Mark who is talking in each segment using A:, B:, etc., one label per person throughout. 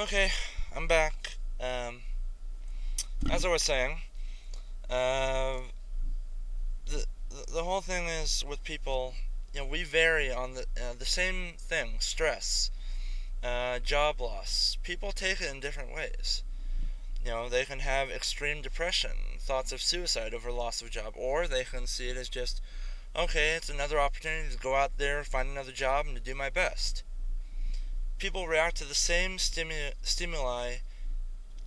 A: Okay, I'm back. As I was saying, uh, the whole thing is with people. We vary on the same thing: stress, job loss. People take it in different ways. They can have extreme depression, thoughts of suicide over loss of job, or they can see it as just, okay, it's another opportunity to go out there, find another job, and to do my best. People react to the same stimuli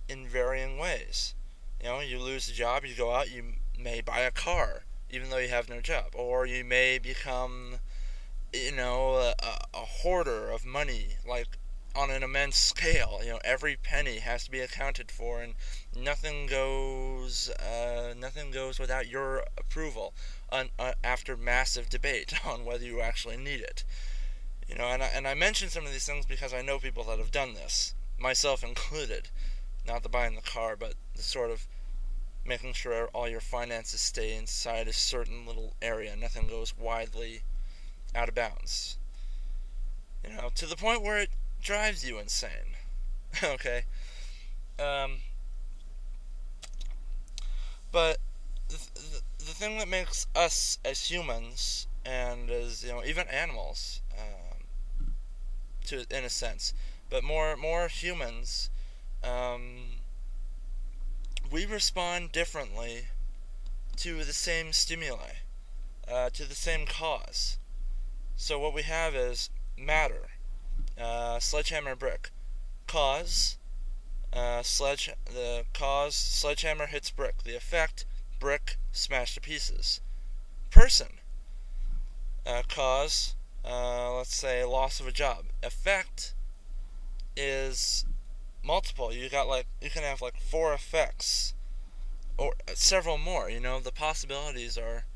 A: in varying ways. You lose a job, you go out, you may buy a car, even though you have no job. Or you may become, a hoarder of money, like on an immense scale. Every penny has to be accounted for, and nothing goes without your approval after massive debate on whether you actually need it. And I mention some of these things because I know people that have done this, myself included. Not the buying the car, but the sort of making sure all your finances stay inside a certain little area. Nothing goes widely out of bounds. To the point where it drives you insane. Okay? Um, but the thing that makes us as humans, and as, even animals, in a sense, but more humans, um, we respond differently to the same stimuli, to the same cause. So what we have is matter, sledgehammer, brick. Cause, sledgehammer hits brick. The effect, brick smashed to pieces. Person, cause, let's say loss of a job. Effect is multiple. You can have like four effects or several more. The possibilities are,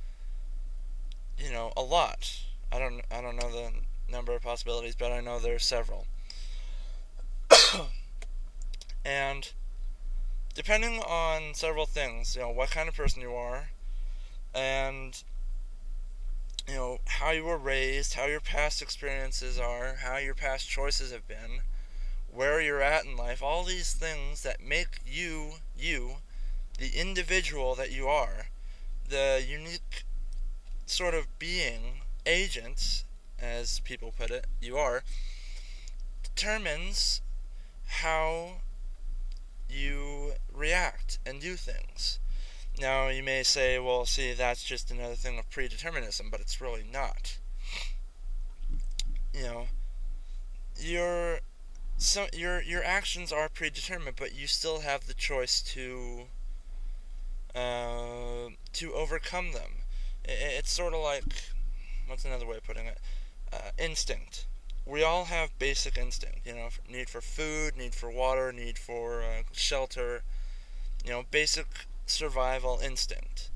A: a lot. I don't know the number of possibilities, but I know there are several. And depending on several things, what kind of person you are, and how you were raised, how your past experiences are, how your past choices have been, where you're at in life, all these things that make you, the individual that you are, the unique sort of being, agent, as people put it, you are, determines how you react and do things. Now, you may say, well, see, that's just another thing of predeterminism, but it's really not. You know, your your actions are predetermined, but you still have the choice to overcome them. It's sort of like, what's another way of putting it? Instinct. We all have basic instinct. Need for food, need for water, need for shelter. Basic survival instinct.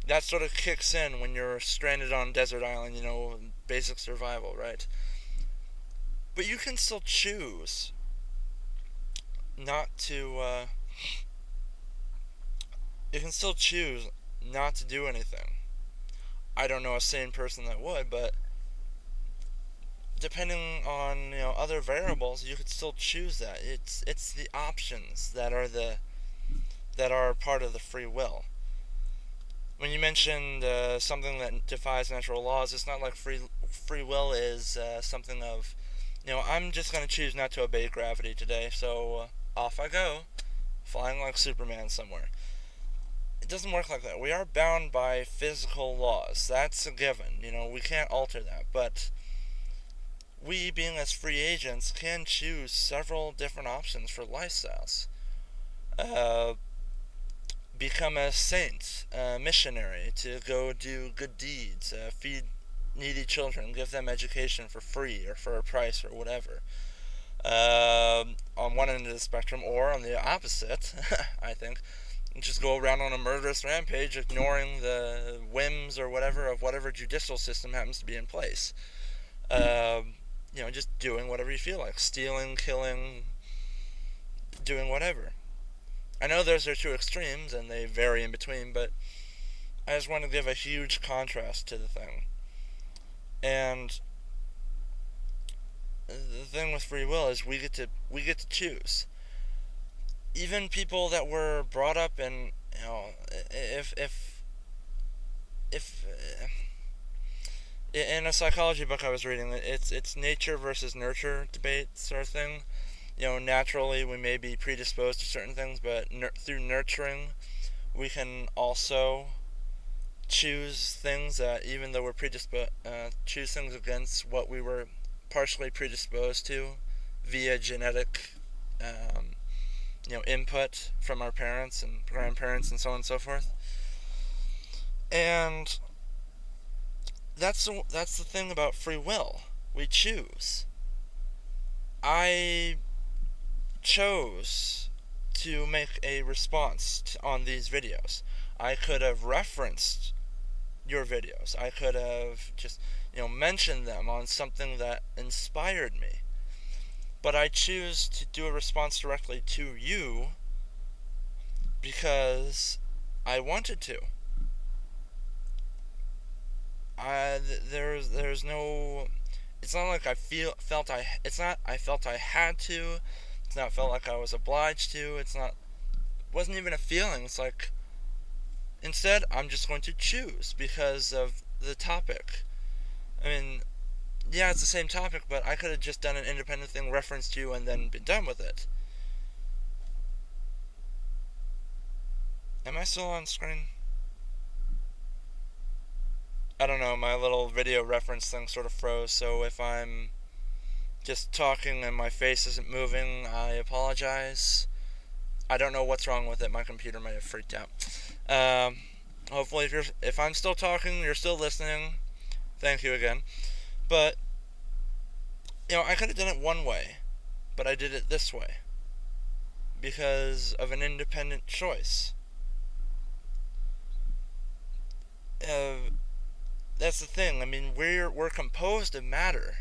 A: That sort of kicks in when you're stranded on a desert island. Basic survival, right? But you can still choose not to. You can still choose not to do anything. I don't know a sane person that would, but depending on other variables, you could still choose that. It's the options that are part of the free will. When you mentioned something that defies natural laws, it's not like free will is something of, I'm just going to choose not to obey gravity today, so off I go, flying like Superman somewhere. It doesn't work like that. We are bound by physical laws. That's a given. We can't alter that. But we, being as free agents, can choose several different options for lifestyles. Uh, Become a saint, a missionary, to go do good deeds, feed needy children, give them education for free or for a price or whatever. On one end of the spectrum, or on the opposite, I think, just go around on a murderous rampage, ignoring the whims or whatever of whatever judicial system happens to be in place. Just doing whatever you feel like, stealing, killing, doing whatever. I know those are two extremes, and they vary in between, but I just want to give a huge contrast to the thing. And the thing with free will is we get to choose. even people that were brought up in, you know, if in a psychology book I was reading, it's nature versus nurture debate sort of thing. You know, naturally we may be predisposed to certain things, but through nurturing, we can also choose things that, even though we're predisposed, choose things against what we were partially predisposed to via genetic, um, input from our parents and grandparents and so on and so forth. And that's the thing about free will. We choose. I chose to make a response on these videos. I could have referenced your videos. I could have just, mentioned them on something that inspired me. But I choose to do a response directly to you because I wanted to. There's no. It's not like It's not I felt I had to. It's not felt like I was obliged to. Wasn't even a feeling. It's like, instead, I'm just going to choose because of the topic. I mean, yeah, it's the same topic, but I could have just done an independent thing, referenced you, and then been done with it. Am I still on screen? I don't know, my little video reference thing sort of froze, so if I'm just talking and my face isn't moving, I apologize. I don't know what's wrong with it. My computer might have freaked out. Hopefully, if I'm still talking, you're still listening. Thank you again. But I could have done it one way, but I did it this way because of an independent choice. That's the thing. I mean, we're composed of matter,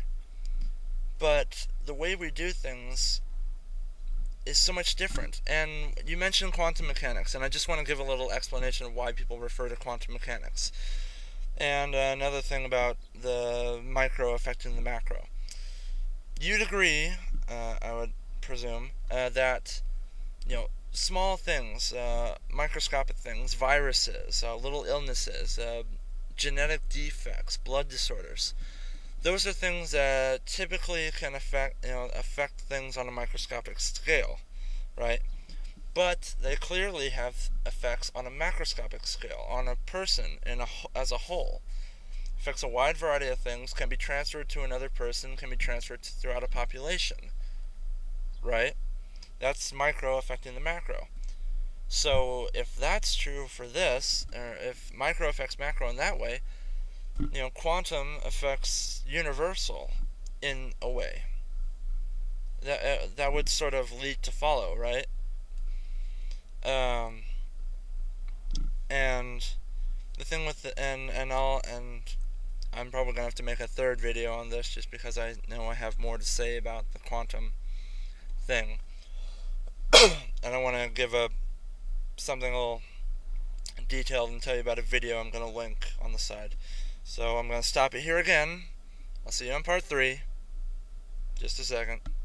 A: but the way we do things is so much different. And you mentioned quantum mechanics, and I just want to give a little explanation of why people refer to quantum mechanics. And another thing about the micro affecting the macro. You'd agree, I would presume, that small things, microscopic things, viruses, little illnesses, genetic defects, blood disorders. Those are things that typically can affect things on a microscopic scale, right? But they clearly have effects on a macroscopic scale, on a person as a whole. Affects a wide variety of things, can be transferred to another person, can be transferred throughout a population, right? That's micro affecting the macro. So if that's true for this, or if micro affects macro in that way, quantum affects universal in a way. That would sort of lead to follow, right? And the thing with I'm probably gonna have to make a third video on this just because I know I have more to say about the quantum thing, and I want to give something a little detailed and tell you about a video I'm gonna link on the side. So I'm gonna stop it here again. I'll see you on part 3. Just a second.